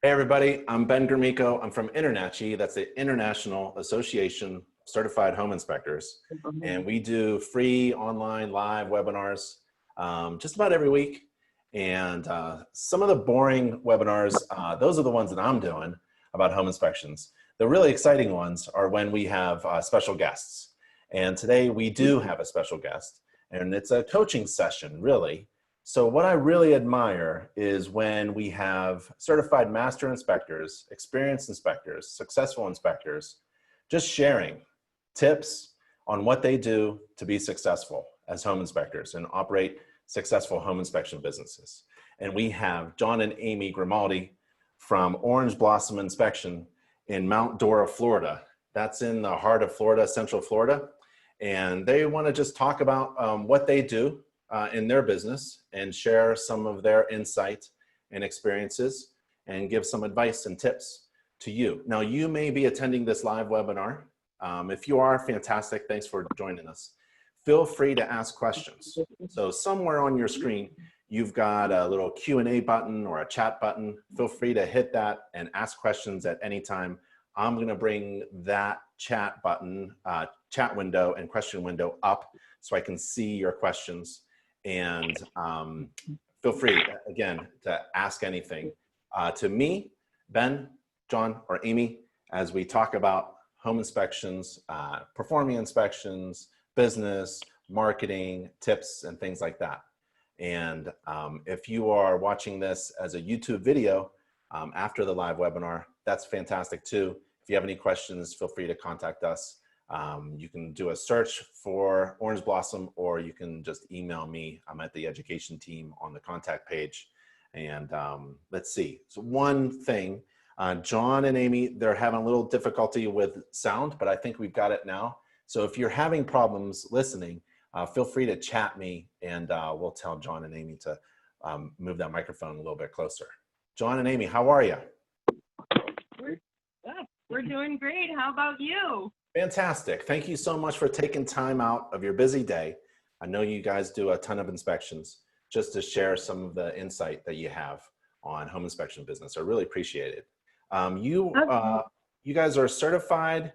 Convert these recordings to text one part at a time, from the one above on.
Hey everybody, I'm Ben Gromicko. I'm from InterNACHI. That's the International Association of Certified Home Inspectors. And we do free online live webinars just about every week. And some of the boring webinars, those are the ones that I'm doing about home inspections. The really exciting ones are when we have special guests. And today we do have a special guest, and it's a coaching session, really. So what I really admire is when we have certified master inspectors, experienced inspectors, successful inspectors, just sharing tips on what they do to be successful as home inspectors and operate successful home inspection businesses. And we have John and Amy Grimaldi from Orange Blossom Inspection in Mount Dora, Florida. That's in the heart of Florida, Central Florida. And they want to just talk about what they do in their business and share some of their insight and experiences and give some advice and tips to you. Now, you may be attending this live webinar. If you are, fantastic. Thanks for joining us. Feel free to ask questions. So somewhere on your screen, you've got a little Q&A button or a chat button. Feel free to hit that and ask questions at any time. I'm going to bring that chat button, chat window and question window up so I can see your questions. And feel free, again, to ask anything to me, Ben, John, or Amy, as we talk about home inspections, performing inspections, business, marketing, tips, and things like that. And if you are watching this as a YouTube video after the live webinar, that's fantastic too. If you have any questions, feel free to contact us. You can do a search for Orange Blossom, or you can just email me. I'm at the education team on the contact page. And let's see. So one thing, John and Amy, they're having a little difficulty with sound, but I think we've got it now. So if you're having problems listening, feel free to chat me, and we'll tell John and Amy to move that microphone a little bit closer. John and Amy, how are you? We're doing great. How about you? Fantastic. Thank you so much for taking time out of your busy day. I know you guys do a ton of inspections, just to share some of the insight that you have on home inspection business. I really appreciate it. You guys are certified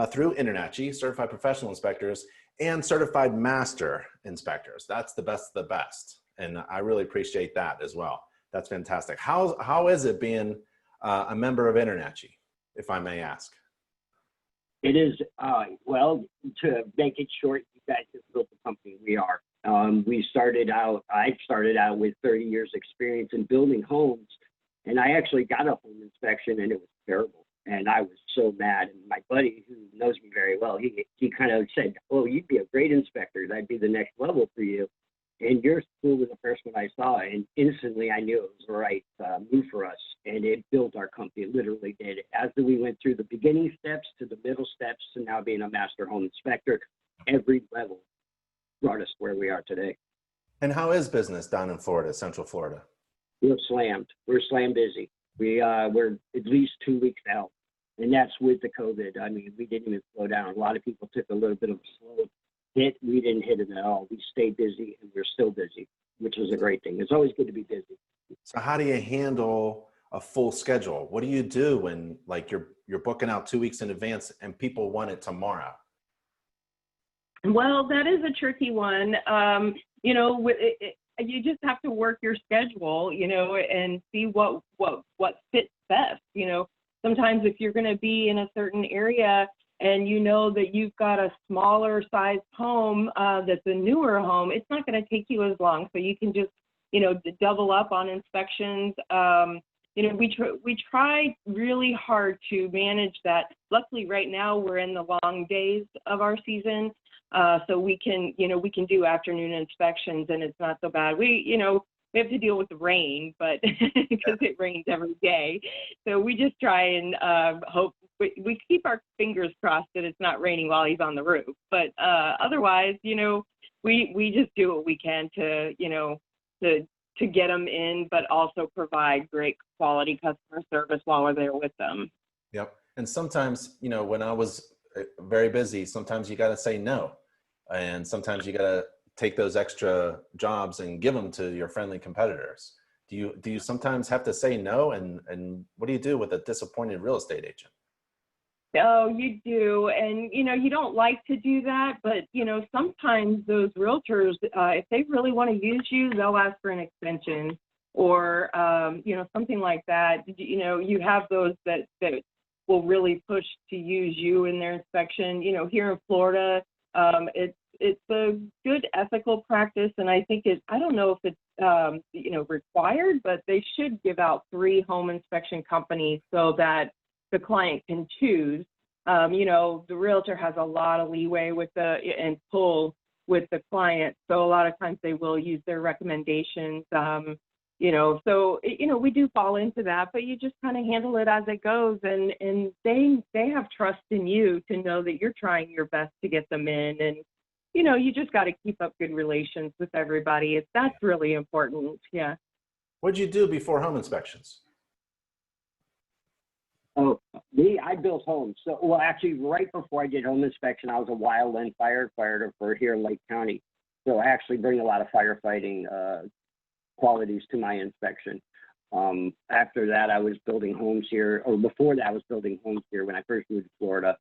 through InterNACHI, certified professional inspectors, and certified master inspectors. That's the best of the best. And I really appreciate that as well. That's fantastic. How is it being a member of InterNACHI, if I may ask? It is, well, to make it short, you guys have built the company we are. I started out with 30 years experience in building homes, and I actually got a home inspection, and it was terrible. And I was so mad. And my buddy, who knows me very well, he kind of said, oh, you'd be a great inspector. That'd be the next level for you. And your school was the first one I saw, and instantly I knew it was the right move for us. And it built our company, it literally did. As we went through the beginning steps to the middle steps to now being a master home inspector, every level brought us where we are today. And how is business down in Florida, Central Florida? We're slammed. We're slam busy. We're at least 2 weeks out, and that's with the COVID. I mean, we didn't even slow down. A lot of people took a little bit of a slow hit. We didn't hit it at all. We stayed busy, and we're still busy, which is a great thing. It's always good to be busy. So how do you handle a full schedule? What do you do when, like, you're booking out 2 weeks in advance and people want it tomorrow? Well, that is a tricky one. You know, you just have to work your schedule, you know, and see what fits best. You know, sometimes if you're going to be in a certain area and you know that you've got a smaller sized home that's a newer home, it's not going to take you as long. So you can just, you know, double up on inspections. You know, we try really hard to manage that. Luckily, right now we're in the long days of our season, so we can do afternoon inspections, and it's not so bad. We have to deal with the rain, but because it rains every day, so we just try and hope. We keep our fingers crossed that it's not raining while he's on the roof. But otherwise, you know, we just do what we can to, you know, to get them in, but also provide great quality customer service while we're there with them. Yep. And sometimes, you know, when I was very busy, sometimes you got to say no. And sometimes you got to take those extra jobs and give them to your friendly competitors. Do you sometimes have to say no? And what do you do with a disappointed real estate agent? Oh, you do. And, you don't like to do that, but, sometimes those realtors, if they really want to use you, they'll ask for an extension or, something like that. You have those that will really push to use you in their inspection. Here in Florida, it's a good ethical practice. And I think I don't know if it's, required, but they should give out 3 home inspection companies so that the client can choose. The realtor has a lot of leeway and pull with the client. So a lot of times they will use their recommendations, we do fall into that, but you just kind of handle it as it goes. And they have trust in you to know that you're trying your best to get them in. And, you just got to keep up good relations with everybody. That's really important. Yeah. What'd you do before home inspections? Oh, I built homes. So, well, actually, right before I did home inspection, I was a wildland firefighter for here in Lake County. So I actually bring a lot of firefighting qualities to my inspection. After that, I was building homes here, or before that, I was building homes here when I first moved to Florida.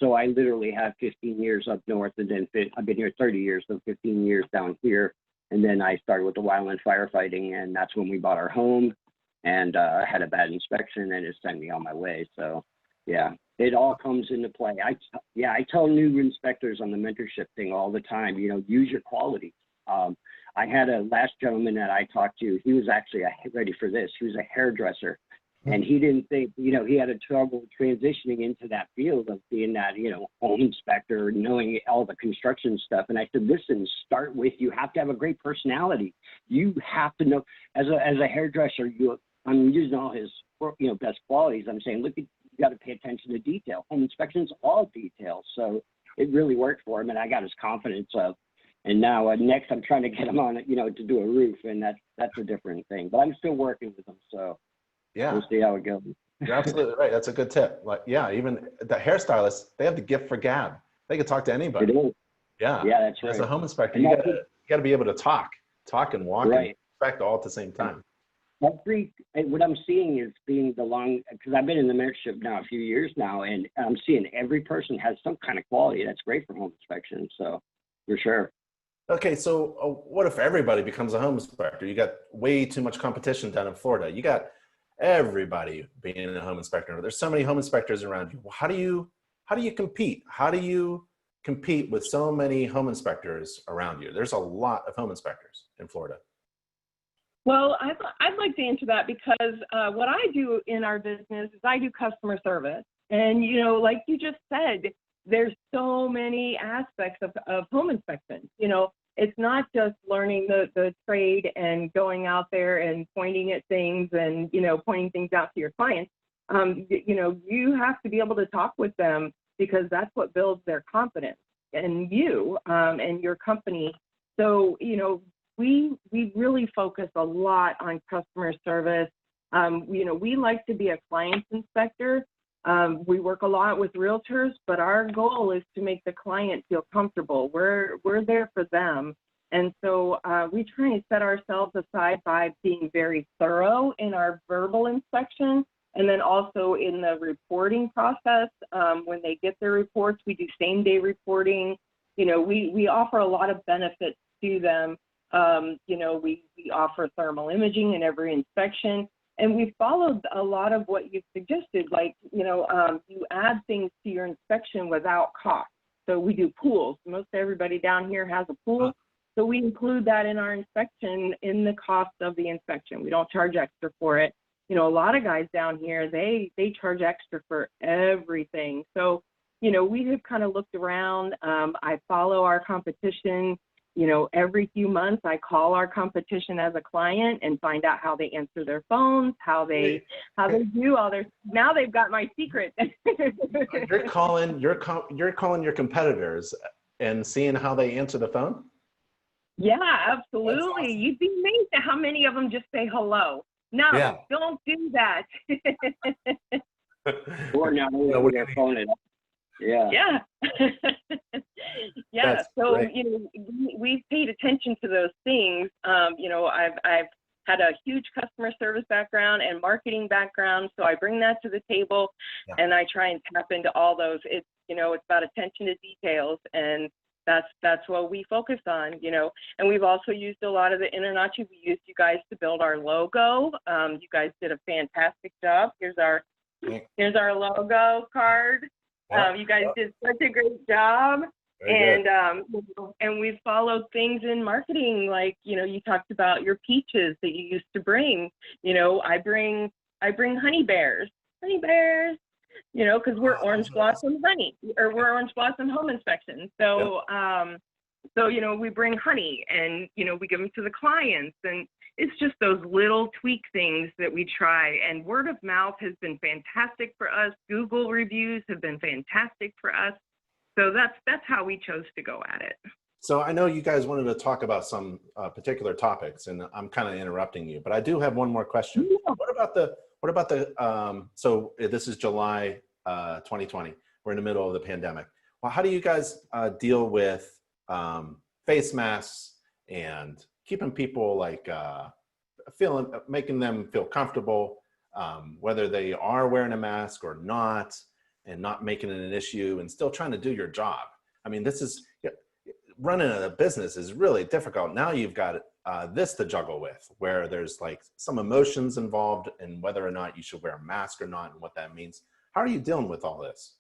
So I literally have 15 years up north, and then I've been here 30 years, so 15 years down here. And then I started with the wildland firefighting, and that's when we bought our home. And I had a bad inspection and it sent me on my way. So, yeah, it all comes into play. I tell new inspectors on the mentorship thing all the time, use your qualities. I had a last gentleman that I talked to. He was actually, ready for this, he was a hairdresser. And he didn't think, he had a trouble transitioning into that field of being that, home inspector, knowing all the construction stuff. And I said, listen, start with, you have to have a great personality. You have to know, as a hairdresser, I'm using all his, best qualities. I'm saying, look, you got to pay attention to detail. Home inspection's all detail. So it really worked for him, and I got his confidence up. And now next, I'm trying to get him on, to do a roof, and that's a different thing. But I'm still working with him, so yeah, we'll see how it goes. You're absolutely right. That's a good tip. Like, yeah, even the hairstylists, they have the gift for gab. They can talk to anybody. Yeah, that's right. As a home inspector, you gotta be able to talk and walk and inspect all at the same time. What I'm seeing is because I've been in the mentorship now a few years now, and I'm seeing every person has some kind of quality that's great for home inspection. So for sure. Okay, so what if everybody becomes a home inspector? You got way too much competition down in Florida. You got everybody being a home inspector. There's so many home inspectors around you. How do you compete? How do you compete with so many home inspectors around you? There's a lot of home inspectors in Florida. Well, I'd like to answer that because what I do in our business is I do customer service. And, like you just said, there's so many aspects of home inspection. It's not just learning the trade and going out there and pointing at things and, pointing things out to your clients. You have to be able to talk with them because that's what builds their confidence in you and your company. So, we really focus a lot on customer service. We like to be a client's inspector. We work a lot with realtors, but our goal is to make the client feel comfortable. We're there for them. And so we try and set ourselves aside by being very thorough in our verbal inspection. And then also in the reporting process, when they get their reports, we do same day reporting. We offer a lot of benefits to them. We offer thermal imaging in every inspection, and we followed a lot of what you suggested, like, you add things to your inspection without cost. So we do pools. Most everybody down here has a pool. So we include that in our inspection in the cost of the inspection. We don't charge extra for it. A lot of guys down here, they charge extra for everything. So, we have kind of looked around. I follow our competition. Every few months I call our competition as a client and find out how they answer their phones, how they do all their, now they've got my secret. You're calling your competitors and seeing how they answer the phone? Yeah, absolutely. Awesome. You'd be amazed at how many of them just say hello. No, don't do that. Or now with their phone at all. Yeah. Yeah. That's so great. we've paid attention to those things. I've had a huge customer service background and marketing background. So I bring that to the table, and I try and tap into all those. It's, it's about attention to details, and that's what we focus on, and we've also used a lot of the InterNACHI. We used you guys to build our logo. You guys did a fantastic job. Here's our logo card. You guys did such a great job. And we've followed things in marketing, like, you talked about your peaches that you used to bring. I bring honey bears, because we're Orange Blossom Honey, or we're Orange Blossom Home Inspection. So, we bring honey, and, we give them to the clients, and it's just those little tweak things that we try. And word of mouth has been fantastic for us. Google reviews have been fantastic for us. So that's how we chose to go at it. So I know you guys wanted to talk about some particular topics, and I'm kind of interrupting you, but I do have one more question. Yeah. What about the so this is July 2020. We're in the middle of the pandemic. Well, how do you guys deal with face masks and keeping people like making them feel comfortable, whether they are wearing a mask or not, and not making it an issue and still trying to do your job? I mean, running a business is really difficult. Now you've got this to juggle with, where there's like some emotions involved in whether or not you should wear a mask or not and what that means. How are you dealing with all this?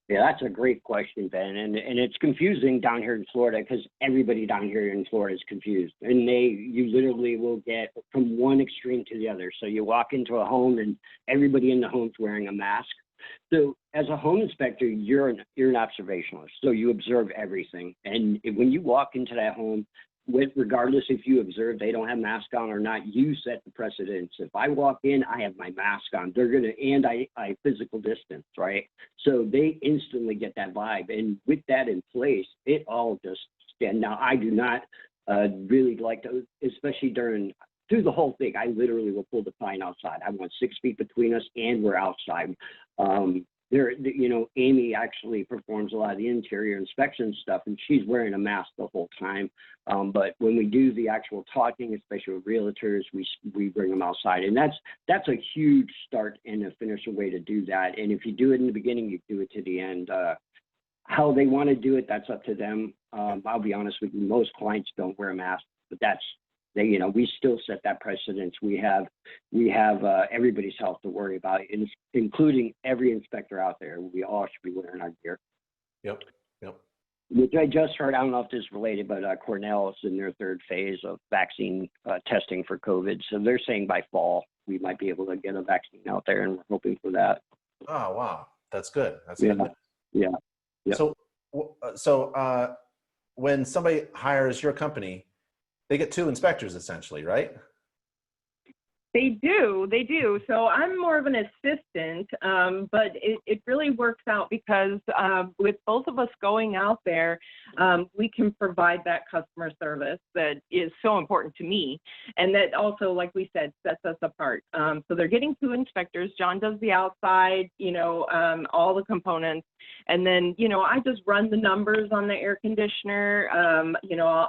Yeah, that's a great question, Ben. And it's confusing down here in Florida, because everybody down here in Florida is confused. And you literally will get from one extreme to the other. So you walk into a home and everybody in the home's wearing a mask. So as a home inspector, you're an observationalist. So you observe everything. And when you walk into that home, regardless if you observe they don't have mask on or not, you set the precedence. If I walk in, I have my mask on. And I physical distance, right? So they instantly get that vibe. And with that in place, it all just stand. Now, I do not really like to, especially through the whole thing, I literally will pull the sign outside. I want 6 feet between us, and we're outside. Amy actually performs a lot of the interior inspection stuff, and she's wearing a mask the whole time. But when we do the actual talking, especially with realtors, we bring them outside, and that's a huge start and a finisher way to do that. And if you do it in the beginning, you do it to the end. How they want to do it, that's up to them. I'll be honest with you, most clients don't wear a mask, but we still set that precedence. We have everybody's health to worry about, including every inspector out there. We all should be wearing our gear. Yep. Which I just heard, I don't know if this is related, but Cornell is in their third phase of vaccine testing for COVID. So they're saying by fall, we might be able to get a vaccine out there, and we're hoping for that. Oh, wow. That's good. That's good. Yeah. So when somebody hires your company, they get 2 inspectors essentially, right? They do. So I'm more of an assistant, but it really works out because with both of us going out there, we can provide that customer service that is so important to me. And that also, like we said, sets us apart. So they're getting 2 inspectors. John does the outside, all the components. And then, I just run the numbers on the air conditioner.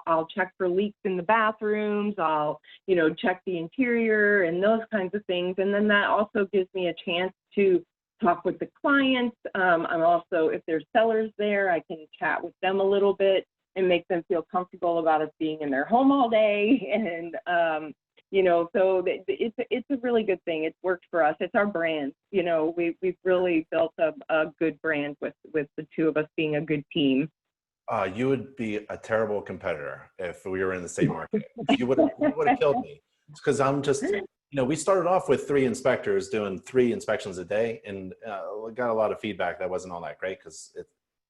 I'll check for leaks in the bathrooms. I'll, check the interior and those kinds of things. And then that also gives me a chance to talk with the clients. I'm also, if there's sellers there, I can chat with them a little bit and make them feel comfortable about us being in their home all day. And, so it's a really good thing. It's worked for us. It's our brand. We've really built a good brand with the 2 of us being a good team. You would be a terrible competitor if we were in the same market. You would have killed me, because I'm just, we started off with 3 inspectors doing 3 inspections a day, and got a lot of feedback that wasn't all that great, because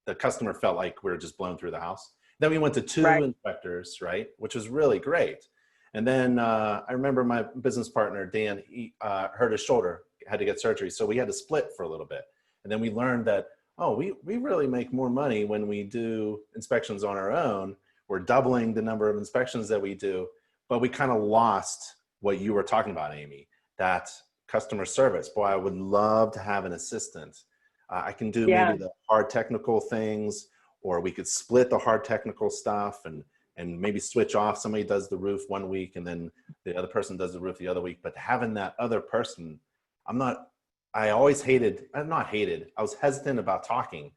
the customer felt like we were just blown through the house. Then we went to 2 inspectors, right, which was really great. And then I remember my business partner, Dan, he hurt his shoulder, had to get surgery. So we had to split for a little bit. And then we learned that, we really make more money when we do inspections on our own. We're doubling the number of inspections that we do, but we kind of lost what you were talking about, Amy, that customer service. Boy, I would love to have an assistant. I can do maybe the hard technical things, or we could split the hard technical stuff and and maybe switch off. Somebody does the roof one week and then the other person does the roof the other week. But having that other person, I always hated, not hated, I was hesitant about talking.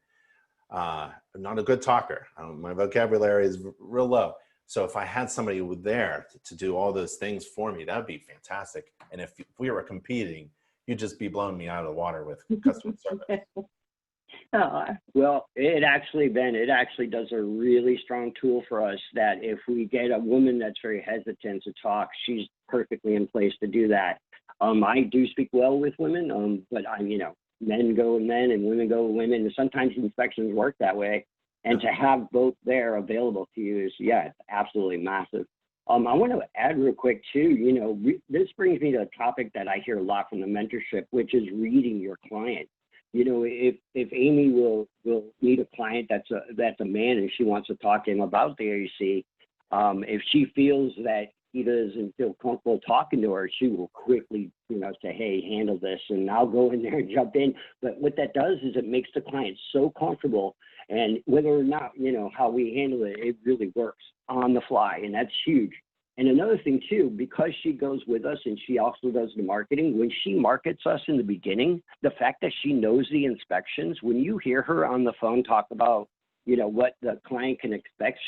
I'm not a good talker. My vocabulary is real low. So if I had somebody there to do all those things for me, that'd be fantastic. And if we were competing, you'd just be blowing me out of the water with customer service. Well, it actually does a really strong tool for us that if we get a woman that's very hesitant to talk, she's perfectly in place to do that. I do speak well with women, but men go with men and women go with women. And sometimes inspections work that way. And to have both there available to you is, it's absolutely massive. I want to add real quick too, this brings me to a topic that I hear a lot from the mentorship, which is reading your client. If Amy will meet a client that's a man and she wants to talk to him about the AC, if she feels that he doesn't feel comfortable talking to her, she will quickly, say, hey, handle this, and I'll go in there and jump in. But what that does is it makes the client so comfortable, and whether or not, how we handle it, it really works on the fly, and that's huge. And another thing too, because she goes with us and she also does the marketing, when she markets us in the beginning, the fact that she knows the inspections, when you hear her on the phone talk about, what the client can expect,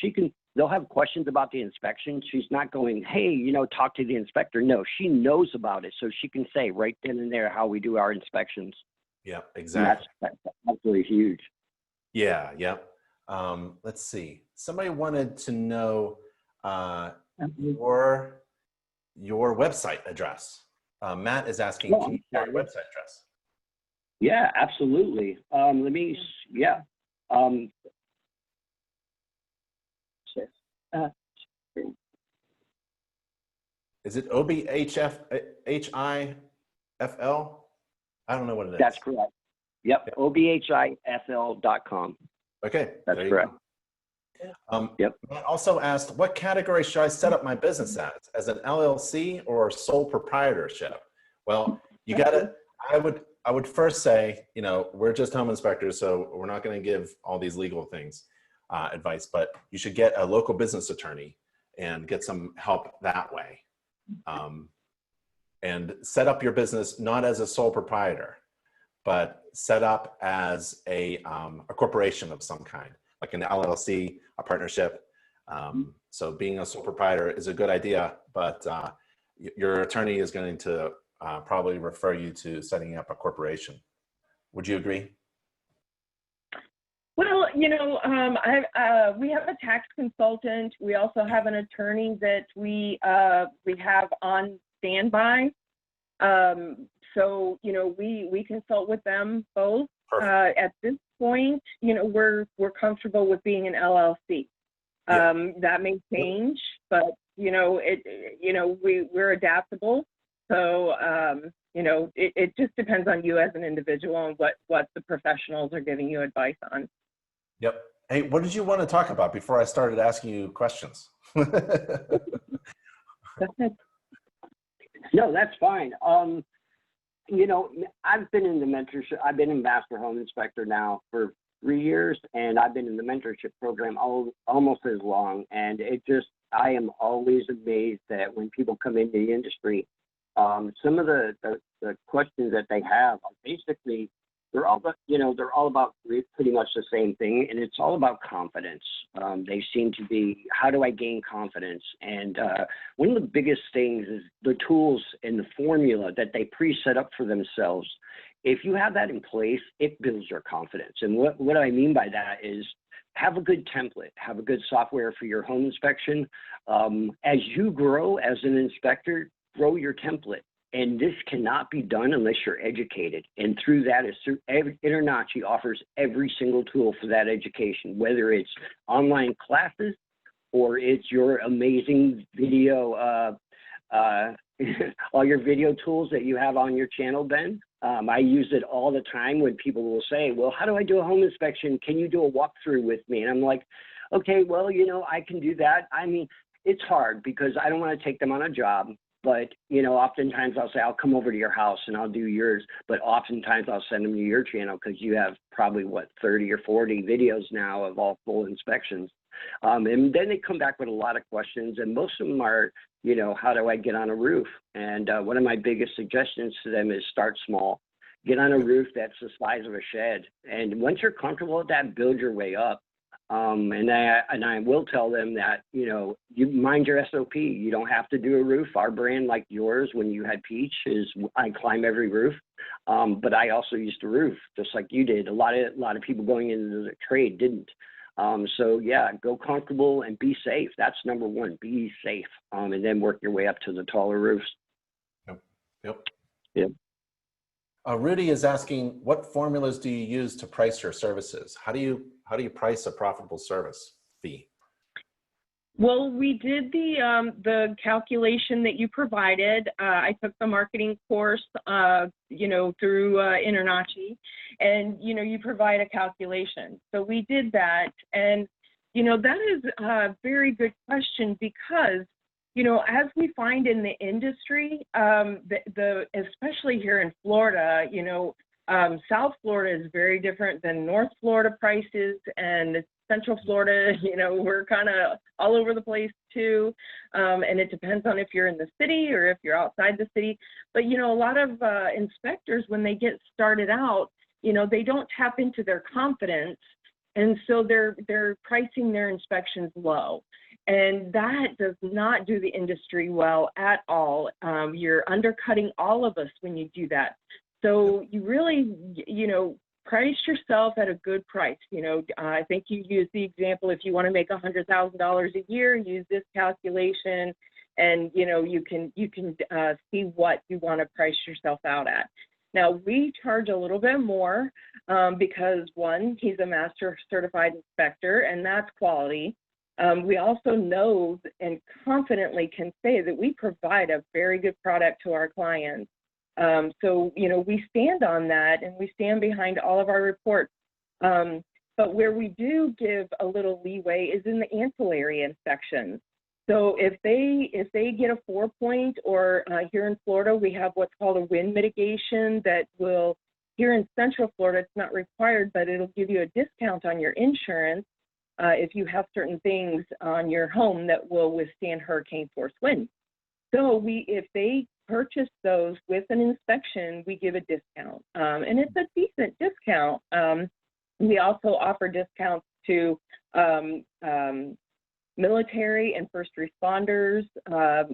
they'll have questions about the inspection. She's not going, hey, talk to the inspector. No, she knows about it. So she can say right then and there how we do our inspections. Yeah, exactly. That's absolutely huge. Yeah. Let's see. Somebody wanted to know your website address. Matt is asking, can you share your website address? Yeah, absolutely. Is it OBHIFL? I don't know what it is. That's correct. Yep. OBHIFL.com. Okay. That's correct. Yep. Matt also asked, what category should I set up my business as an LLC or sole proprietorship? Well, I would first say, we're just home inspectors, so we're not going to give all these legal things advice, but you should get a local business attorney and get some help that way. And set up your business not as a sole proprietor, but set up as a corporation of some kind, like an LLC, a partnership. So being a sole proprietor is a good idea, but your attorney is going to probably refer you to setting up a corporation. Would you agree? Well, we have a tax consultant. We also have an attorney that we have on standby. So, we consult with them both. At this point, we're comfortable with being an LLC. That may change, but we're adaptable. So, it just depends on you as an individual and what the professionals are giving you advice on. Yep. Hey, what did you want to talk about before I started asking you questions? No, that's fine. I've been in the mentorship. I've been a master home inspector now for 3 years, and I've been in the mentorship program almost as long. And I am always amazed that when people come into the industry, some of the questions that they have are basically, they're all about pretty much the same thing, and it's all about confidence. They seem to be, how do I gain confidence? And one of the biggest things is the tools and the formula that they pre-set up for themselves. If you have that in place, it builds your confidence. And what I mean by that is have a good template, have a good software for your home inspection. As you grow as an inspector, grow your template. And this cannot be done unless you're educated. And through that, InterNACHI offers every single tool for that education, whether it's online classes or it's your amazing video, all your video tools that you have on your channel, Ben. I use it all the time when people will say, well, how do I do a home inspection? Can you do a walkthrough with me? And I'm like, okay, well, I can do that. I mean, it's hard because I don't want to take them on a job. But, oftentimes I'll say, I'll come over to your house and I'll do yours. But oftentimes I'll send them to your channel because you have probably, 30 or 40 videos now of all full inspections. And then they come back with a lot of questions, and most of them are, you know, how do I get on a roof? And one of my biggest suggestions to them is start small. Get on a roof that's the size of a shed. And once you're comfortable with that, build your way up. And I will tell them that, you know, you mind your SOP. You don't have to do a roof. Our brand, like yours, when you had Peach, is I climb every roof. But I also used to roof, just like you did. A lot of people going into the trade didn't. So yeah, go comfortable and be safe. That's number one. Be safe, and then work your way up to the taller roofs. Yep. Rudy is asking, what formulas do you use to price your services? How do you price a profitable service fee? Well, we did the calculation that you provided. I took the marketing course, you know, through InterNACHI, and you know, you provide a calculation. So we did that, and you know, that is a very good question because, you know, as we find in the industry, especially here in Florida, you know, South Florida is very different than North Florida prices, and Central Florida, you know, we're kind of all over the place too. And it depends on if you're in the city or if you're outside the city. But, you know, a lot of inspectors, when they get started out, you know, they don't tap into their confidence. And so they're pricing their inspections low. And that does not do the industry well at all. You're undercutting all of us when you do that. So you really, you know, price yourself at a good price. You know, I think you use the example, if you want to make $100,000 a year, use this calculation, and you know, you can see what you want to price yourself out at. Now, we charge a little bit more because one, he's a master certified inspector, and that's quality. We also know and confidently can say that we provide a very good product to our clients. So, you know, we stand on that, and we stand behind all of our reports. But where we do give a little leeway is in the ancillary inspections. So if they get a 4-point, or here in Florida, we have what's called a wind mitigation that will, here in Central Florida, it's not required, but it'll give you a discount on your insurance if you have certain things on your home that will withstand hurricane force winds. So if they purchase those with an inspection, we give a discount, and it's a decent discount. We also offer discounts to military and first responders,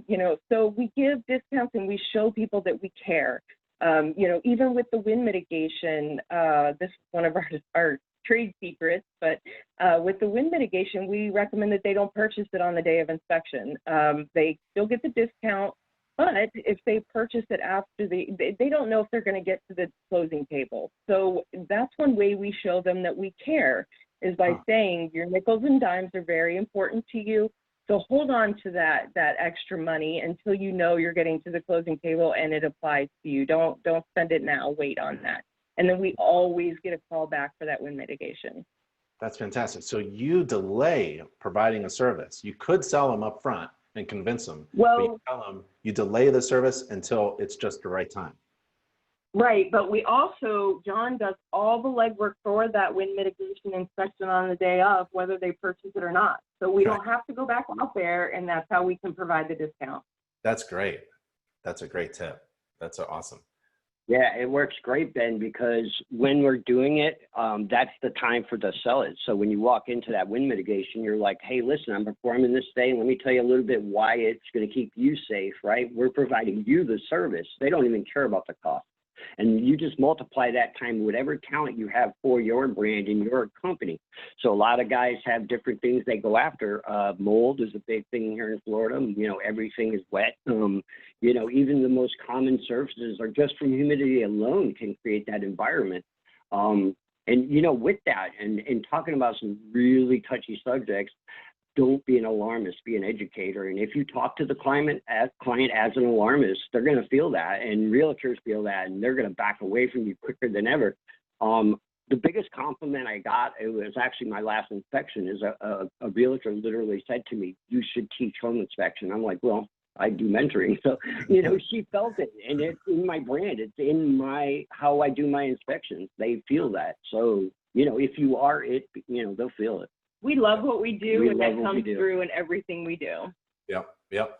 you know, so we give discounts and we show people that we care. You know, even with the wind mitigation, this is one of our trade secrets, but with the wind mitigation, we recommend that they don't purchase it on the day of inspection. They still get the discount, but if they purchase it after they don't know if they're going to get to the closing table. So that's one way we show them that we care, is by saying your nickels and dimes are very important to you. So hold on to that extra money until you know you're getting to the closing table and it applies to you. Don't spend it now, wait on that. And then we always get a call back for that wind mitigation. That's fantastic. So you delay providing a service. You could sell them up front and convince them. Well, but you tell them you delay the service until it's just the right time. Right, but we also, John does all the legwork for that wind mitigation inspection on the day of, whether they purchase it or not. So we don't have to go back out there, and that's how we can provide the discount. That's great. That's a great tip. That's awesome. Yeah, it works great, Ben, because when we're doing it, that's the time for to sell it. So when you walk into that wind mitigation, you're like, hey, listen, I'm performing this day. Let me tell you a little bit why it's going to keep you safe, right? We're providing you the service. They don't even care about the cost. And you just multiply that time with whatever talent you have for your brand and your company. So a lot of guys have different things they go after. Mold is a big thing here in Florida. You know, everything is wet. You know, even the most common surfaces are just from humidity alone can create that environment. And, you know, with that and talking about some really touchy subjects, don't be an alarmist, be an educator. And if you talk to the client as an alarmist, they're going to feel that, and realtors feel that, and they're going to back away from you quicker than ever. The biggest compliment I got, it was actually my last inspection, is a realtor literally said to me, you should teach home inspection. I'm like, well, I do mentoring. So, you know, she felt it, and it's in my brand. It's in how I do my inspections. They feel that. So, you know, if you are it, you know, they'll feel it. We love what we do, We and love that what we comes do. through in everything we do. Yep. Yep.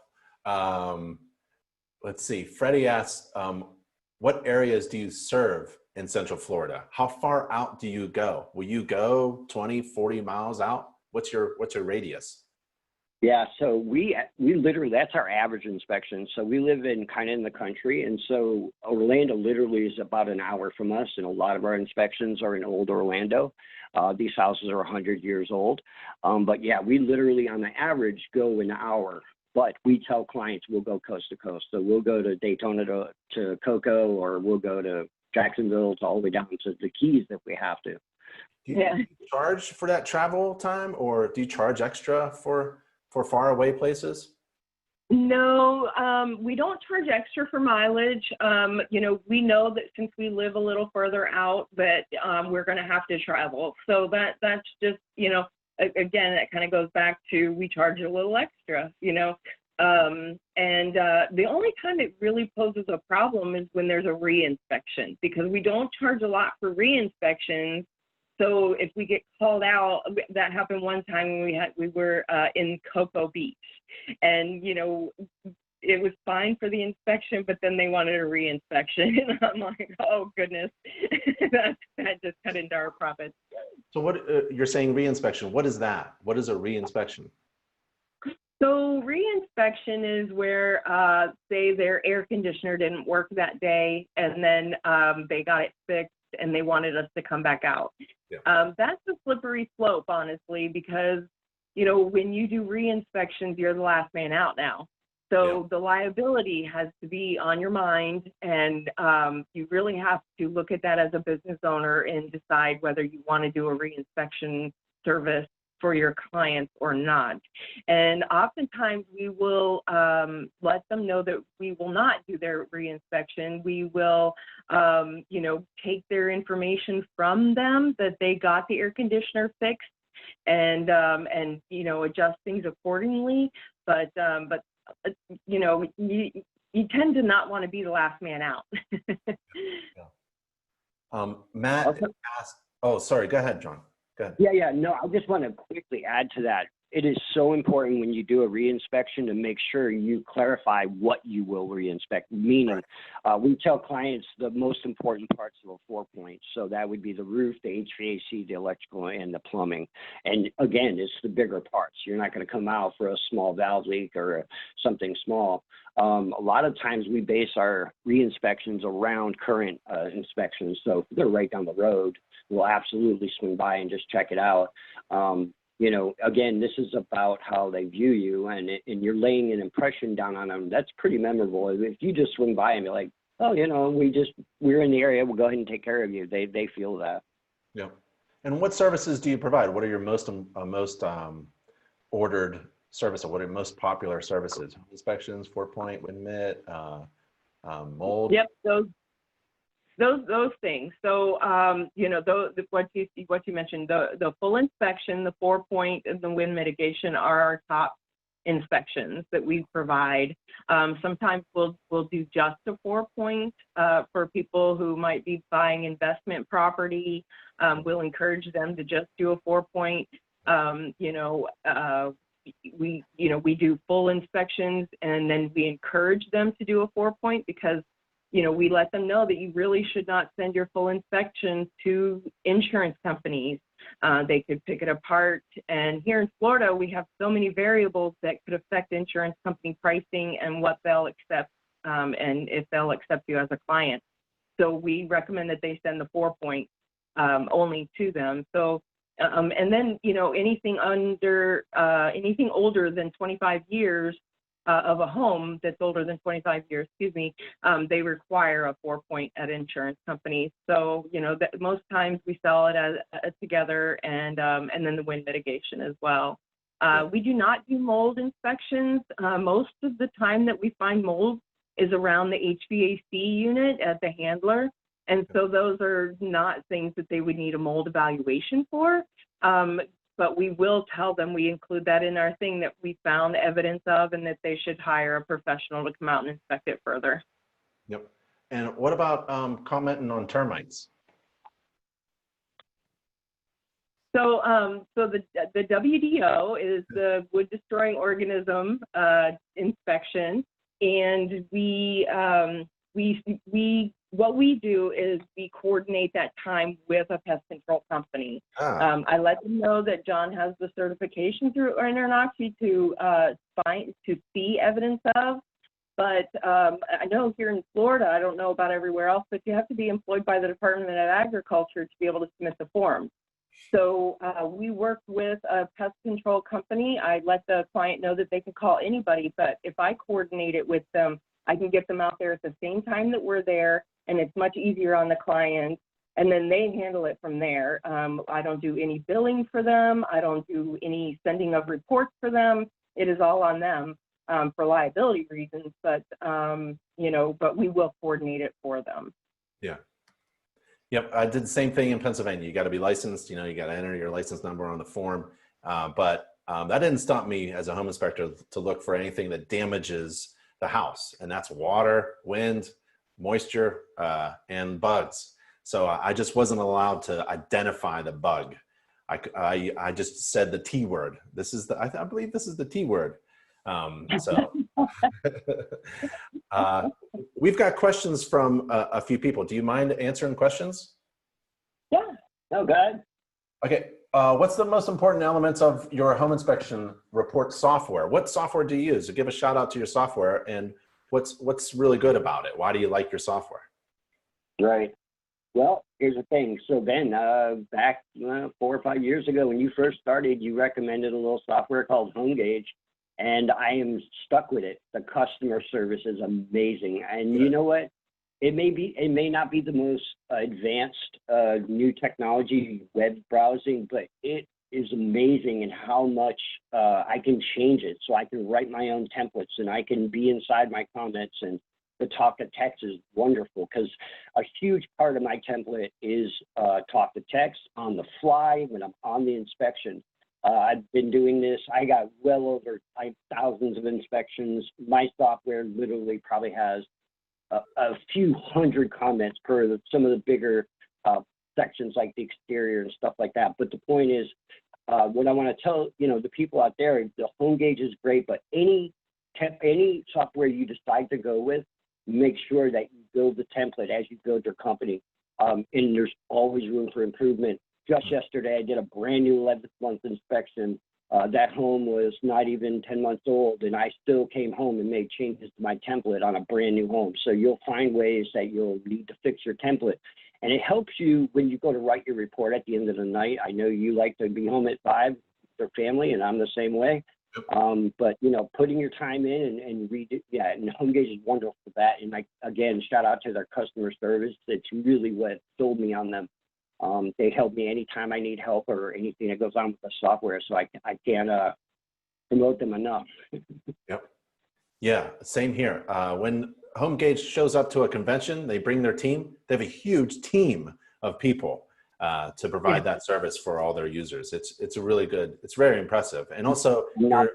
Let's see. Freddie asks, what areas do you serve in Central Florida? How far out do you go? Will you go 20, 40 miles out? What's your radius? Yeah, so we literally, that's our average inspection. So we live in kind of in the country, and so Orlando literally is about an hour from us, and a lot of our inspections are in old Orlando. These houses are 100 years old. But yeah, we literally on the average go an hour, but we tell clients we'll go coast to coast. So we'll go to Daytona to Cocoa, or we'll go to Jacksonville to all the way down to the Keys if we have to. Do you charge for that travel time, or do you charge extra for far away places? No, we don't charge extra for mileage. You know, we know that since we live a little further out that we're going to have to travel. So that's just, you know, again, that kind of goes back to we charge a little extra, you know. The only time it really poses a problem is when there's a re-inspection, because we don't charge a lot for re-inspections. So if we get called out, that happened one time when we were in Cocoa Beach, and you know, it was fine for the inspection, but then they wanted a re-inspection, and I'm like, oh goodness, that just cut into our profits. So what you're saying re-inspection? What is that? What is a re-inspection? So re-inspection is where, say their air conditioner didn't work that day, and then they got it fixed, and they wanted us to come back out. Yeah. That's a slippery slope, honestly, because, you know, when you do re-inspections, you're the last man out now. So yeah, the liability has to be on your mind, and you really have to look at that as a business owner and decide whether you want to do a re-inspection service for your clients or not. And oftentimes we will let them know that we will not do their re-inspection. We will, you know, take their information from them that they got the air conditioner fixed, and you know, adjust things accordingly. But you know, you tend to not want to be the last man out. Yeah. Matt asked, oh, sorry, go ahead, John. Go ahead. Yeah, no, I just want to quickly add to that. It is so important when you do a re-inspection to make sure you clarify what you will re-inspect, meaning we tell clients the most important parts of a 4-point. So that would be the roof, the HVAC, the electrical, and the plumbing. And again, it's the bigger parts. You're not going to come out for a small valve leak or something small. A lot of times we base our re-inspections around current inspections. So if they're right down the road, we'll absolutely swing by and just check it out. You know, again, this is about how they view you, and you're laying an impression down on them. That's pretty memorable. If you just swing by and be like, oh, you know, we're in the area, we'll go ahead and take care of you. They feel that. Yeah. And what services do you provide? What are your most ordered services? What are your most popular services? Inspections, 4-point, wind mitt, mold? Yep, those things. So, you know, what you mentioned, the full inspection, the 4-point, and the wind mitigation are our top inspections that we provide. Sometimes we'll do just a 4-point for people who might be buying investment property. We'll encourage them to just do a 4-point. You know, we do full inspections, and then we encourage them to do a 4-point because, you know, we let them know that you really should not send your full inspection to insurance companies. They could pick it apart. And here in Florida, we have so many variables that could affect insurance company pricing and what they'll accept, and if they'll accept you as a client. So we recommend that they send the 4-point only to them. So, and then, you know, anything older than 25 years, of a home that's older than 25 years, they require a 4-point at insurance companies. So, you know, that most times we sell it as together, and then the wind mitigation as well. We do not do mold inspections. Most of the time that we find mold is around the HVAC unit at the handler. And so those are not things that they would need a mold evaluation for. But we will tell them, we include that in our thing, that we found evidence of, and that they should hire a professional to come out and inspect it further. Yep. And what about commenting on termites? So the WDO is the wood destroying organism inspection, and what we do is we coordinate that time with a pest control company. I let them know that John has the certification through InterNACHI to see evidence of. But I know here in Florida, I don't know about everywhere else, but you have to be employed by the Department of Agriculture to be able to submit the form. So we work with a pest control company. I let the client know that they can call anybody, but if I coordinate it with them, I can get them out there at the same time that we're there, and it's much easier on the client, and then they handle it from there. I don't do any billing for them. I don't do any sending of reports for them. It is all on them for liability reasons, but, but we will coordinate it for them. Yeah. Yep, I did the same thing in Pennsylvania. You got to be licensed. You got to enter your license number on the form. But that didn't stop me as a home inspector to look for anything that damages the house, and that's water, wind, moisture, and bugs. So I just wasn't allowed to identify the bug. I just said the T word. This is the I believe this is the T word. We've got questions from a few people. Do you mind answering questions? Yeah, no, go ahead. Okay, what's the most important elements of your home inspection report software? What software do you use? Give a shout out to your software, and what's really good about it? Why do you like your software? Right. Well, here's the thing. So Ben, back 4 or 5 years ago when you first started, you recommended a little software called HomeGauge, and I am stuck with it. The customer service is amazing. And you know what? It may not be the most advanced new technology web browsing, but it is amazing in how much I can change it. So I can write my own templates, and I can be inside my comments, and the talk to text is wonderful because a huge part of my template is talk to text on the fly when I'm on the inspection. I've been doing this. I got well over thousands of inspections. My software literally probably has a few hundred comments per some of the bigger sections like the exterior and stuff like that. But the point is, what I want to tell the people out there, the HomeGauge is great, but any software you decide to go with, make sure that you build the template as you build your company. And there's always room for improvement. Just yesterday, I did a brand new 11th month inspection. That home was not even 10 months old, and I still came home and made changes to my template on a brand new home. So you'll find ways that you'll need to fix your template. And it helps you when you go to write your report at the end of the night. I know you like to be home at 5 with your family, and I'm the same way. But putting your time in and read it, and HomeGauge is wonderful for that. And again, shout out to their customer service. It's really what sold me on them. They help me anytime I need help or anything that goes on with the software. So I can't promote them enough. Yep. Yeah, same here. When HomeGauge shows up to a convention, they bring their team. They have a huge team of people to provide that service for all their users. It's a really good. It's very impressive. And also, you're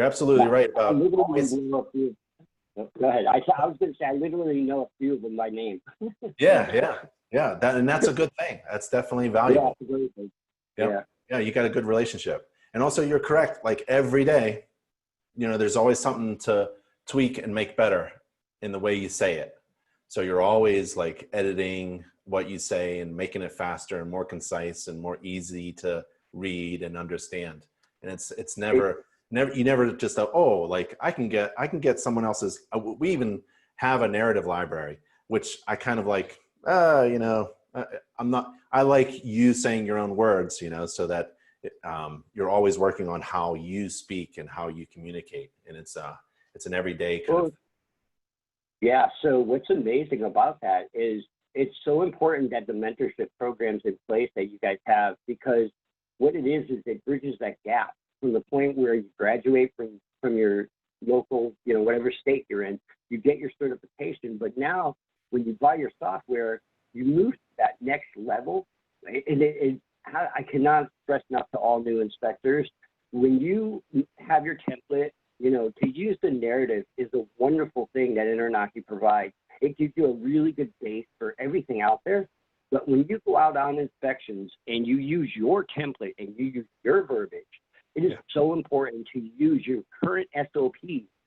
absolutely right about. Go ahead. I was going to say I literally know a few of them by name. Yeah. That's a good thing. That's definitely valuable. Yeah. You got a good relationship. And also, you're correct. Like every day, there's always something to tweak and make better in the way you say it. So you're always like editing what you say and making it faster and more concise and more easy to read and understand. And it's never you never just I can get someone else's. We even have a narrative library, which I kind of like. I like you saying your own words, so that you're always working on how you speak and how you communicate, and it's an everyday kind of. Yeah. So what's amazing about that is it's so important that the mentorship programs in place that you guys have, because what it is it bridges that gap from the point where you graduate from your local, whatever state you're in, you get your certification, but now when you buy your software, you move to that next level. And I cannot stress enough to all new inspectors, when you have your template, to use the narrative is a wonderful thing that InterNACHI provides. It gives you a really good base for everything out there. But when you go out on inspections and you use your template and you use your verbiage, it is so important to use your current SOP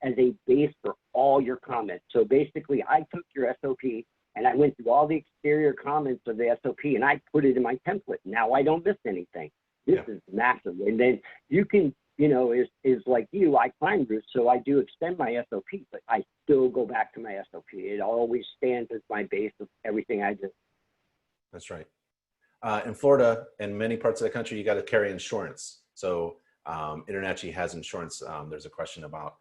as a base for all your comments. So basically, I took your SOP and I went through all the exterior comments of the SOP and I put it in my template. Now I don't miss anything. This is massive. And then you can, you know, is like you, I climb roofs, so I do extend my SOP, but I still go back to my SOP. It always stands as my base of everything I do. That's right. In Florida and many parts of the country, you got to carry insurance. So InterNACHI has insurance. There's a question about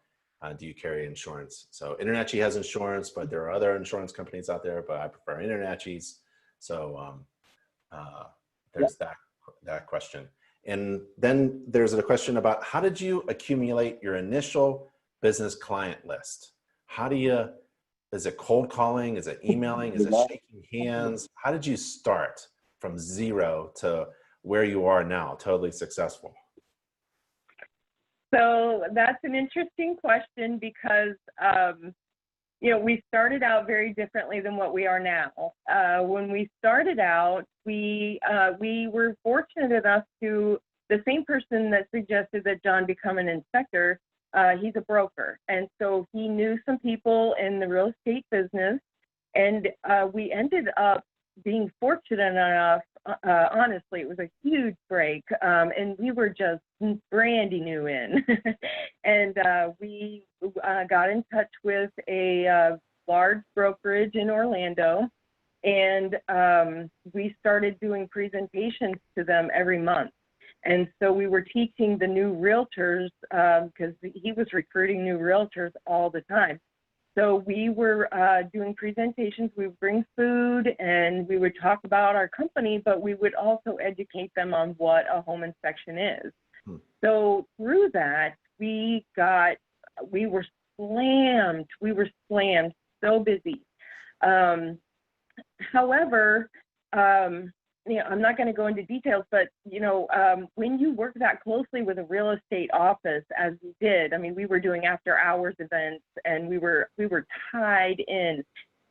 do you carry insurance? So InterNACHI has insurance, but there are other insurance companies out there, but I prefer InterNACHI's. So there's that question. And then there's a question about how did you accumulate your initial business client list? How do you, is it cold calling? Is it emailing? Is it shaking hands? How did you start from zero to where you are now, totally successful? So that's an interesting question because, you know, we started out very differently than what we are now. When we started out, we were fortunate enough to, the same person that suggested that John become an inspector, he's a broker. And so he knew some people in the real estate business, and we ended up being fortunate enough, honestly, it was a huge break, and we were just brandy new in. And we got in touch with a large brokerage in Orlando, and we started doing presentations to them every month. And so we were teaching the new realtors, because he was recruiting new realtors all the time. So we were doing presentations. We would bring food and we would talk about our company, but we would also educate them on what a home inspection is. So through that, we were slammed. We were slammed, so busy. However, you know, I'm not going to go into details, but, you know, when you work that closely with a real estate office, as we did, I mean, we were doing after hours events and we were tied in,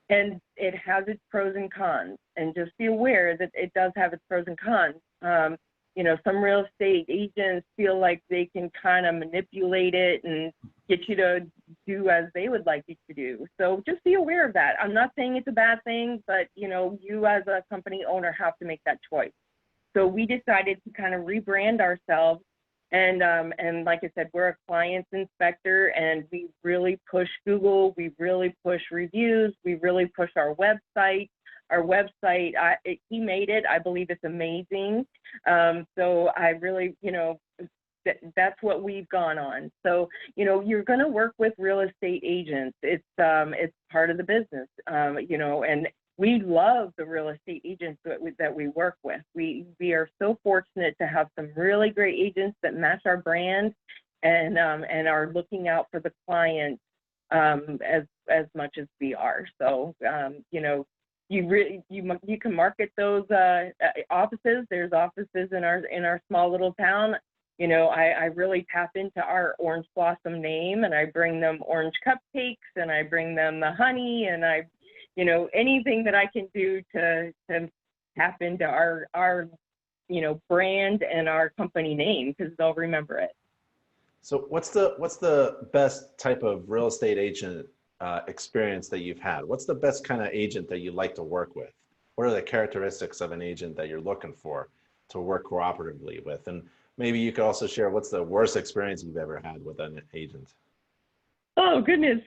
and it has its pros and cons, and just be aware that it does have its pros and cons. You know, some real estate agents feel like they can kind of manipulate it and get you to do as they would like you to do. So just be aware of that. I'm not saying it's a bad thing, but, you know, you as a company owner have to make that choice. So we decided to kind of rebrand ourselves. And like I said, we're a client's inspector, and we really push Google. We really push reviews. We really push our website. Our website, he made it. I believe it's amazing. So I really, you know, that's what we've gone on. So, you know, you're going to work with real estate agents. It's part of the business, you know, and we love the real estate agents that we work with. We are so fortunate to have some really great agents that match our brand and are looking out for the client as much as we are. So, you know, you can market those offices. There's offices in our small little town. You know, I really tap into our orange blossom name, and I bring them orange cupcakes, and I bring them the honey, and I, you know, anything that I can do to tap into our you know, brand and our company name, because they'll remember it. So what's the best type of real estate agent experience that you've had? What's the best kind of agent that you like to work with? What are the characteristics of an agent that you're looking for to work cooperatively with? And maybe you could also share what's the worst experience you've ever had with an agent. Oh, goodness.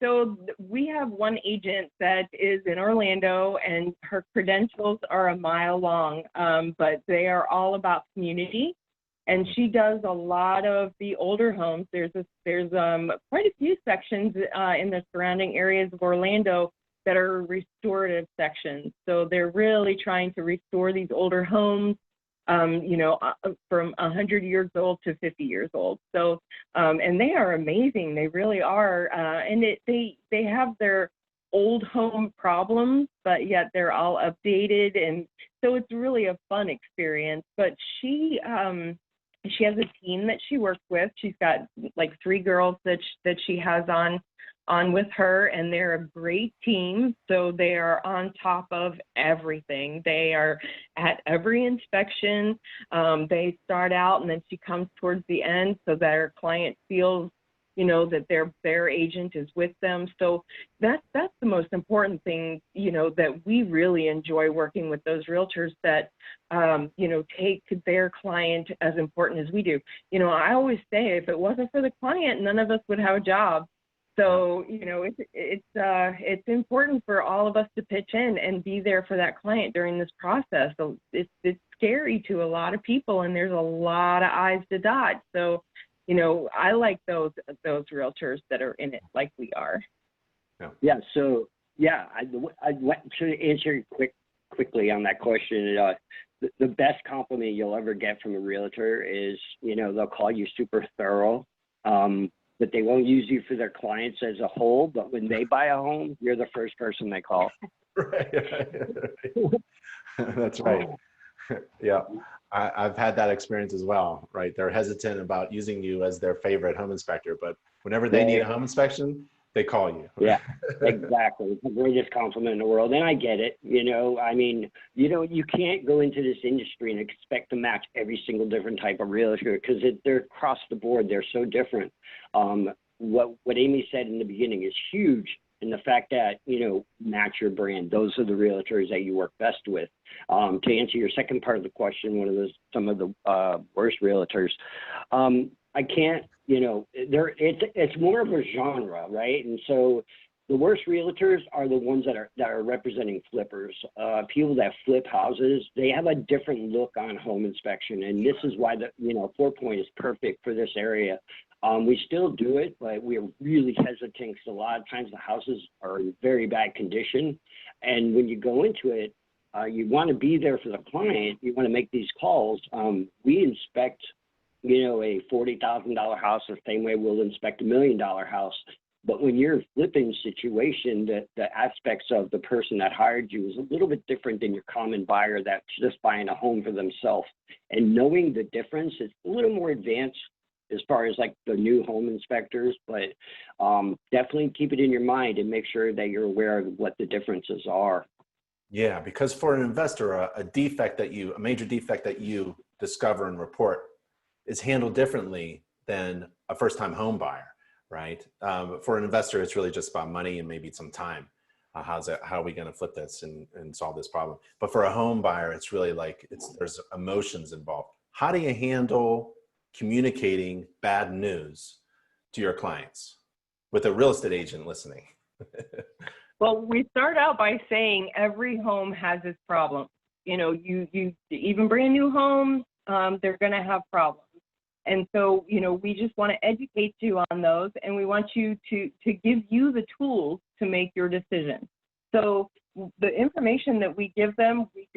So we have one agent that is in Orlando, and her credentials are a mile long, but they are all about community. And she does a lot of the older homes. There's quite a few sections in the surrounding areas of Orlando that are restorative sections. So they're really trying to restore these older homes, you know, from 100 years old to 50 years old. So, and they are amazing. They really are. And they have their old home problems, but yet they're all updated. And so it's really a fun experience. But she has a team that she works with. She's got like 3 girls that she has on on with her, and they're a great team. So they are on top of everything. They are at every inspection. They start out, and then she comes towards the end so that her client feels, you know, that their agent is with them. So that's the most important thing, you know, that we really enjoy working with those realtors that, you know, take their client as important as we do. You know, I always say, if it wasn't for the client, none of us would have a job. So, you know, it's important for all of us to pitch in and be there for that client during this process. So it's scary to a lot of people, and there's a lot of I's to dot. So, you know, I like those realtors that are in it like we are. Yeah. So yeah, I to answer quickly on that question. The best compliment you'll ever get from a realtor is, you know, they'll call you super thorough. But they won't use you for their clients as a whole. But when they buy a home, you're the first person they call. Right. That's right. Yeah. I've had that experience as well, right? They're hesitant about using you as their favorite home inspector, but whenever they need a home inspection, they call you. Yeah, exactly. It's the greatest compliment in the world. And I get it. You know, I mean, you know, you can't go into this industry and expect to match every single different type of realtor because they're across the board. They're so different. What Amy said in the beginning is huge. And the fact that, you know, match your brand, those are the realtors that you work best with. To answer your second part of the question, some of the worst realtors, I can't, you know, it's more of a genre, right? And so the worst realtors are the ones that are representing flippers, people that flip houses. They have a different look on home inspection, and this is why the, you know, 4 Point is perfect for this area. We still do it, but we're really hesitant because a lot of times the houses are in very bad condition. And when you go into it, you want to be there for the client. You want to make these calls. We inspect, you know, a $40,000 house the same way we'll inspect $1 million house. But when you're flipping situation, the aspects of the person that hired you is a little bit different than your common buyer that's just buying a home for themselves. And knowing the difference is a little more advanced as far as like the new home inspectors, but definitely keep it in your mind and make sure that you're aware of what the differences are. Yeah, because for an investor, a major defect that you discover and report is handled differently than a first-time home buyer, right? For an investor, it's really just about money and maybe some time. How are we going to flip this and solve this problem? But for a home buyer, it's really like there's emotions involved. How do you handle communicating bad news to your clients with a real estate agent listening? Well, we start out by saying every home has its problems. You know, you even brand new homes, they're going to have problems. And so, you know, we just want to educate you on those, and we want you to give you the tools to make your decision. So the information that we give them, we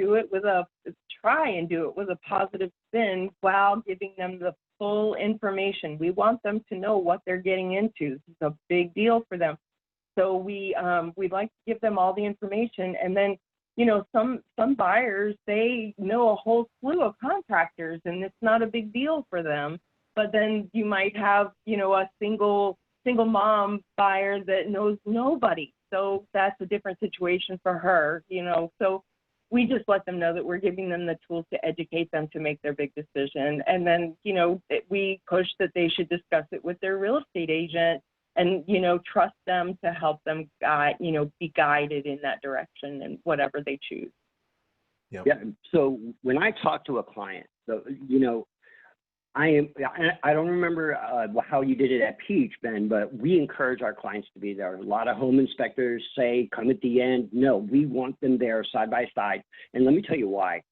try and do it with a positive spin while giving them the full information. We want them to know what they're getting into. This is a big deal for them. So we'd like to give them all the information. And then, you know, some buyers, they know a whole slew of contractors, and it's not a big deal for them. But then you might have, you know, a single mom buyer that knows nobody. So that's a different situation for her, you know. So we just let them know that we're giving them the tools to educate them to make their big decision. And then, you know, we push that they should discuss it with their real estate agent and, you know, trust them to help them be guided in that direction and whatever they choose. Yep. Yeah. So when I talk to a client, you know, I don't remember how you did it at Peach, Ben, but we encourage our clients to be there. A lot of home inspectors say, come at the end. No, we want them there side by side. And let me tell you why.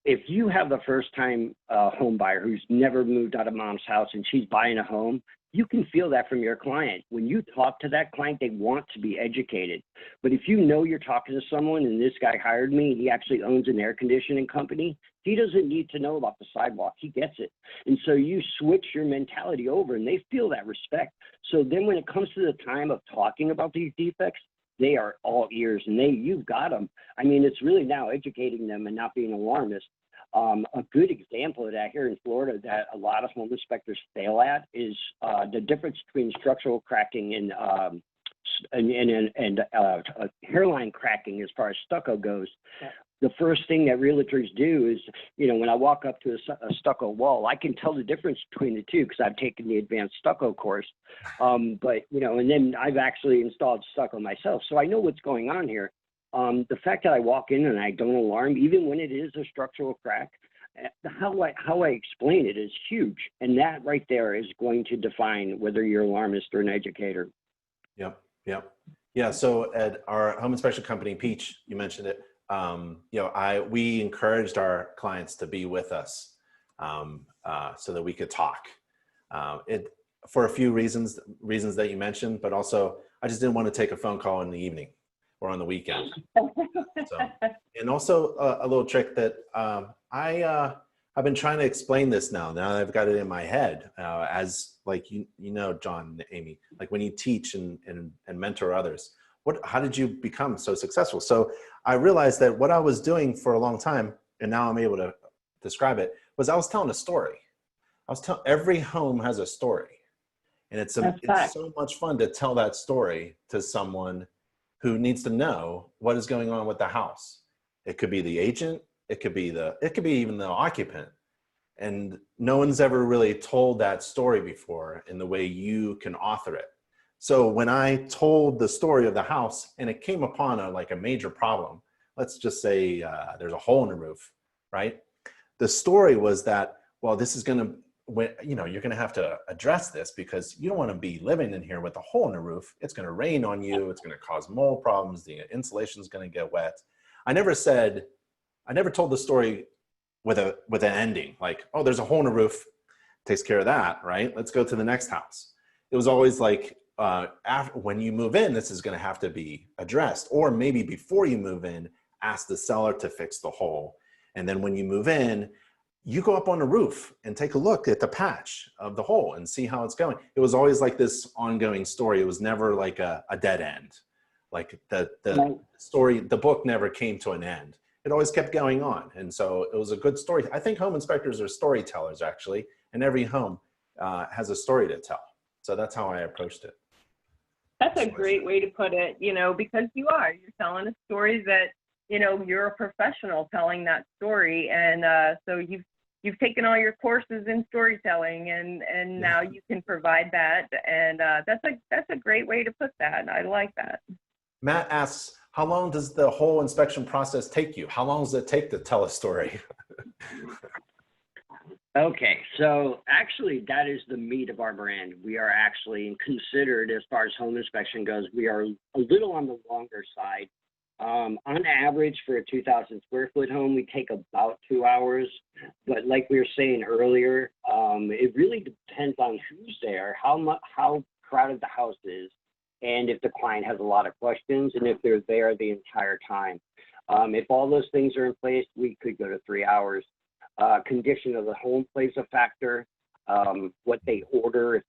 If you have the first time home buyer who's never moved out of mom's house and she's buying a home, you can feel that from your client. When you talk to that client, they want to be educated. But if you know you're talking to someone and this guy hired me and he actually owns an air conditioning company, he doesn't need to know about the sidewalk. He gets it. And so you switch your mentality over and they feel that respect. So then when it comes to the time of talking about these defects, they are all ears and you've got them. I mean, it's really now educating them and not being alarmist. A good example of that here in Florida that a lot of home inspectors fail at is the difference between structural cracking and hairline cracking as far as stucco goes. The first thing that realtors do is, when I walk up to a stucco wall, I can tell the difference between the two because I've taken the advanced stucco course. But, and then I've actually installed stucco myself. So I know what's going on here. The fact that I walk in and I don't alarm, even when it is a structural crack, how I explain it is huge. And that right there is going to define whether you're an alarmist or an educator. Yep. Yeah. So at our home inspection company, Peach, you mentioned it. We encouraged our clients to be with us so that we could talk. For a few reasons that you mentioned, but also I just didn't want to take a phone call in the evening or on the weekend. And also a little trick that I've been trying to explain this now. Now I've got it in my head as like John, Amy, like when you teach and mentor others. How did you become so successful? So I realized that what I was doing for a long time, and now I'm able to describe it, was I was telling a story. Every home has a story. And it's so much fun to tell that story to someone who needs to know what is going on with the house. It could be the agent, it could be even the occupant. And no one's ever really told that story before in the way you can author it. So when I told the story of the house and it came upon a major problem, let's just say there's a hole in the roof, right? The story was that, well, this is gonna, you're gonna have to address this because you don't wanna be living in here with a hole in the roof. It's gonna rain on you, it's gonna cause mold problems, the insulation's gonna get wet. I never told the story with an ending, like, oh, there's a hole in the roof, takes care of that, right? Let's go to the next house. It was always like, when you move in, this is going to have to be addressed, or maybe before you move in, ask the seller to fix the hole. And then when you move in, you go up on the roof and take a look at the patch of the hole and see how it's going. It was always like this ongoing story. It was never like a dead end. Like the story, the book never came to an end. It always kept going on. And so it was a good story. I think home inspectors are storytellers actually, and every home has a story to tell. So that's how I approached it. That's a great way to put it, because you're telling a story that, you're a professional telling that story. And so you've taken all your courses in storytelling and now you can provide that. And that's a great way to put that. I like that. Matt asks, how long does the whole inspection process take you? How long does it take to tell a story? Okay, so actually that is the meat of our brand. We are actually considered, as far as home inspection goes, we are a little on the longer side. On average for a 2,000 square foot home, we take about 2 hours. But like we were saying earlier, it really depends on who's there, how crowded the house is, and if the client has a lot of questions and if they're there the entire time. If all those things are in place, we could go to 3 hours. Condition of the home plays a factor. What they order,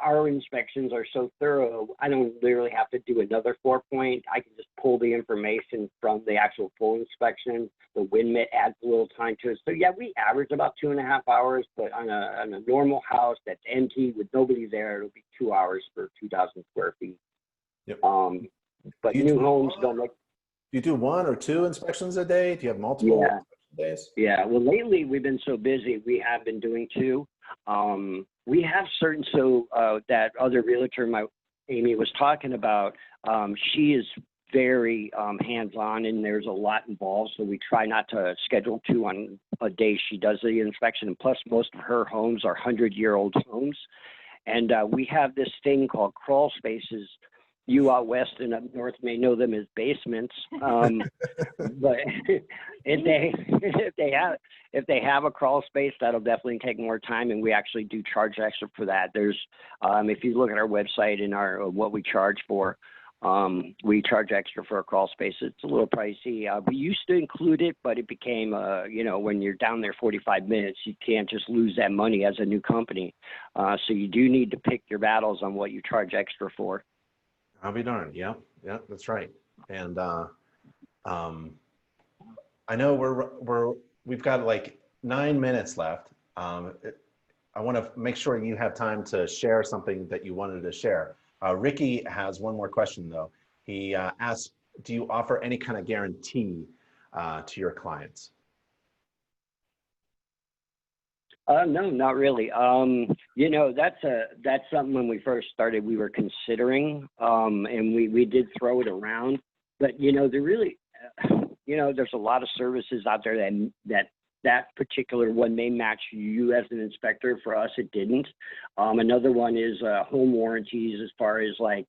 our inspections are so thorough, I don't literally have to do another 4-point. I can just pull the information from the actual full inspection. The wind mitt adds a little time to it. So yeah, we average about 2.5 hours, but on a normal house that's empty with nobody there, it'll be 2 hours for 2,000 square feet. Yep. But new homes don't make. Do you do 1 or 2 inspections a day? Do you have multiple inspection days? Yeah, well, lately we've been so busy, we have been doing 2. We have that other realtor Amy was talking about, she is very hands-on and there's a lot involved, so we try not to schedule 2 on a day she does the inspection. And plus, most of her homes are 100-year-old homes. And we have this thing called crawl spaces. You out west and up north may know them as basements, but if they have a crawl space, that'll definitely take more time, and we actually do charge extra for that. There's, if you look at our website and what we charge for, we charge extra for a crawl space. It's a little pricey. We used to include it, but it became, when you're down there 45 minutes, you can't just lose that money as a new company. So you do need to pick your battles on what you charge extra for. I'll be darned. Yeah, that's right. And I know we've got like 9 minutes left. I want to make sure you have time to share something that you wanted to share. Ricky has one more question though. He asks, do you offer any kind of guarantee to your clients? No, not really. You know, that's something when we first started we were considering, and we did throw it around. But you know, you know, there's a lot of services out there that particular one may match you as an inspector. For us, it didn't. Another one is home warranties, as far as like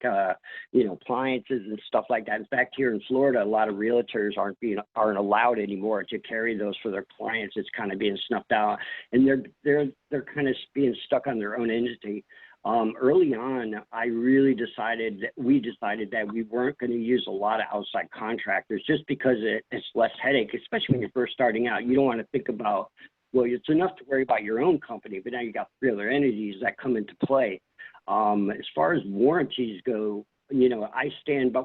you know, appliances and stuff like that. In fact, here in Florida, a lot of realtors aren't allowed anymore to carry those for their clients. It's kind of being snuffed out, and they're kind of being stuck on their own entity. Early on, we decided that we weren't going to use a lot of outside contractors, just because it's less headache, especially when you're first starting out. You don't want to think about, well, it's enough to worry about your own company, but now you got 3 other entities that come into play. As far as warranties go, you know,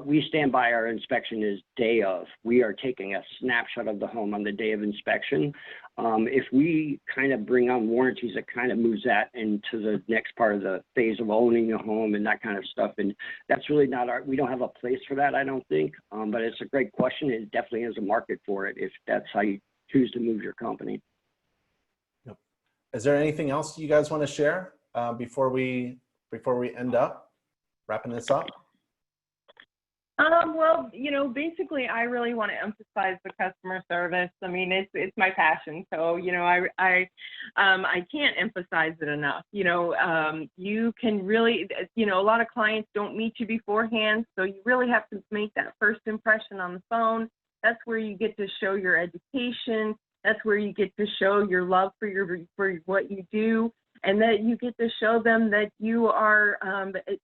we stand by our inspection as day of. We are taking a snapshot of the home on the day of inspection. If we kind of bring on warranties, it kind of moves that into the next part of the phase of owning a home and that kind of stuff. And that's really not we don't have a place for that, I don't think. But it's a great question. It definitely has a market for it if that's how you choose to move your company. Yep. Is there anything else you guys want to share before we end up wrapping this up? Well, you know, basically, I really want to emphasize the customer service. I mean, it's my passion. So, you know, I can't emphasize it enough. You know, you can really, you know, a lot of clients don't meet you beforehand, so you really have to make that first impression on the phone. That's where you get to show your education. That's where you get to show your love for what you do. And that you get to show them that you are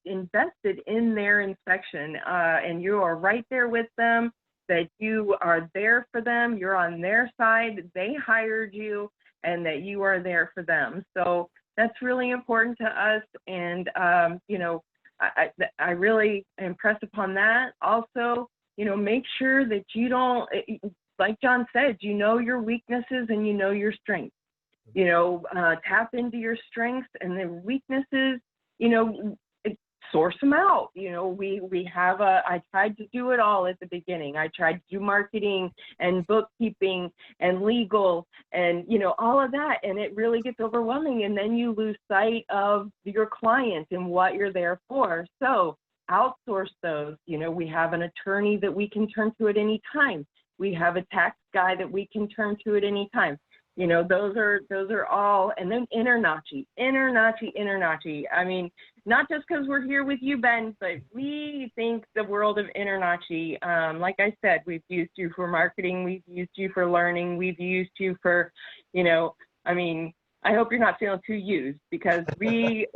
invested in their inspection, and you are right there with them, that you are there for them, you're on their side, they hired you, and that you are there for them. So that's really important to us, and you know, I really impress upon that. Also, you know, make sure that you don't, like John said, you know your weaknesses and you know your strengths. You know, tap into your strengths, and the weaknesses, you know, source them out. You know, I tried to do it all at the beginning. I tried to do marketing and bookkeeping and legal and, you know, all of that. And it really gets overwhelming. And then you lose sight of your client and what you're there for. So outsource those. You know, we have an attorney that we can turn to at any time. We have a tax guy that we can turn to at any time. You know, those are all, and then InterNACHI. I mean, not just because we're here with you, Ben, but we think the world of InterNACHI. Like I said, we've used you for marketing, we've used you for learning, we've used you for, you know, I mean, I hope you're not feeling too used, because we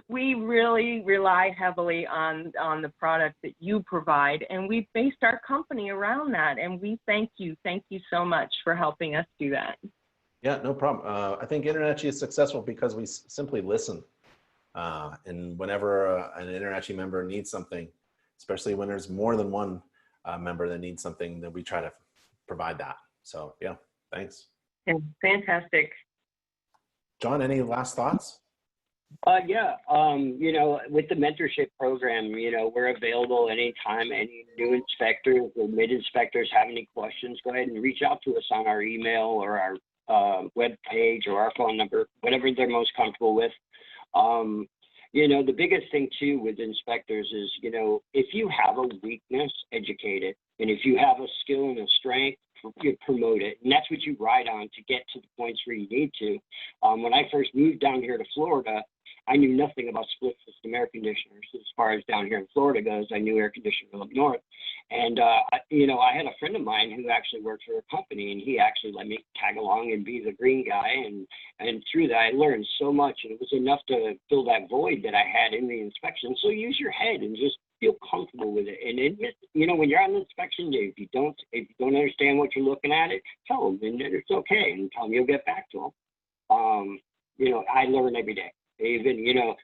really rely heavily on the product that you provide, and we've based our company around that, and we thank you so much for helping us do that. Yeah, no problem. I think InterNACHI is successful because we simply listen, and whenever an InterNACHI member needs something, especially when there's more than one member that needs something, then we try to provide that. So yeah, thanks. Yeah, fantastic. John, any last thoughts? Yeah, you know, with the mentorship program, you know, we're available anytime. Any new inspectors or mid-inspectors have any questions, go ahead and reach out to us on our email or our web page or our phone number, whatever they're most comfortable with. You know, the biggest thing too with inspectors is, you know, if you have a weakness, educate it. And if you have a skill and a strength, you promote it. And that's what you ride on to get to the points where you need to. When I first moved down here to Florida, I knew nothing about split system air conditioners. As far as down here in Florida goes, I knew air conditioning up north. And, you know, I had a friend of mine who actually worked for a company, and he actually let me tag along and be the green guy. And through that, I learned so much, and it was enough to fill that void that I had in the inspection. So use your head and just feel comfortable with it. And it, you know, when you're on inspection day, if you don't understand what you're looking at, tell them, and it's okay, and tell them you'll get back to them. You know, I learn every day. Even, you know,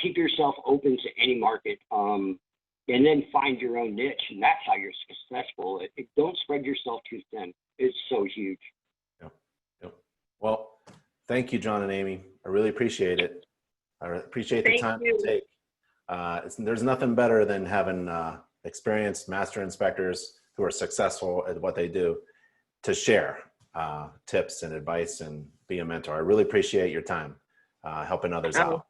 keep yourself open to any market, and then find your own niche, and that's how you're successful. Don't spread yourself too thin. It's so huge. Yep. Yep. Well, thank you, John and Amy. I really appreciate it. I appreciate the time you take. there's nothing better than having experienced master inspectors who are successful at what they do to share tips and advice and be a mentor. I really appreciate your time helping others out.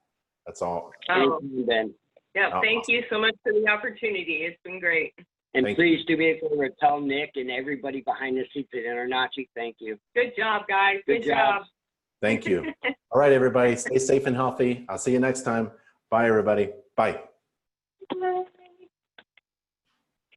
That's all. Thank you, Ben. Yeah, thank you so much for the opportunity. It's been great. And Thank please do me a favor, tell Nick and everybody behind the scenes at InterNACHI, thank you. Good job, guys. Good job. Thank you. All right, everybody, stay safe and healthy. I'll see you next time. Bye, everybody. Bye.